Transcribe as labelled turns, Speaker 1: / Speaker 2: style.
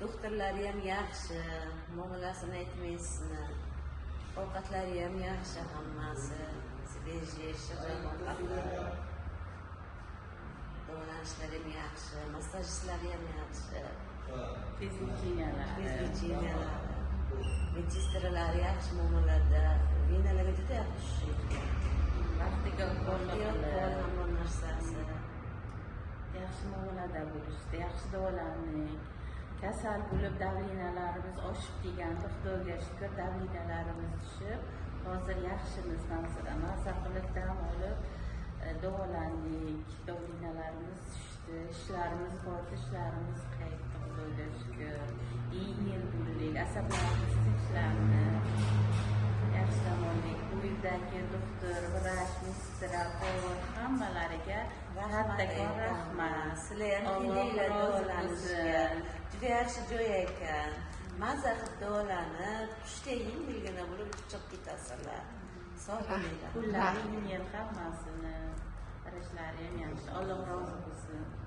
Speaker 1: doktorlari ham yaxshi, muomalasini aytmaysizmi. Ovqatlari ham yaxshi hammasi. Svejiy, shirin ovqatlar. Davolanishlari ham yaxshi, massajistlari ham yaxshi. Fizlichiniyalar. Medsestralari yaxshi muomalada, venalarga juda yaxshi tushishadi. Vaqtiga hamma narsasi.
Speaker 2: Yaxshi muomalada bo'lishdi, yaxshi davolaning. Kasal bo'lib davlinalarimiz oshib kelganda, Xudoga shukr, davlinalarimiz tushib, hozir yaxshimiz maza qilib dam olib davolandik. Davlinalarimiz tushdi, ishlarimiz bor, ishlarimiz qaytdi, Xudoga shukr. Yengil bo'ldik, asablarimiz tinchlandi. Yaxshi dam oldik. Bu yerdagi doktor, vrach, medsetra, hammalariga kattakon rahmat.
Speaker 1: Sizlar ham kelinglar davolanishga. Juda yaxshi joy ekan. Maza qilib davolanib, tushda yengilgina bo'lib chiqib ketasizlar. Sog' bo'linglar.
Speaker 2: Pullaring yengil hammasini. Ishlari ham yaxshi. Alloh rozi bo'lsin.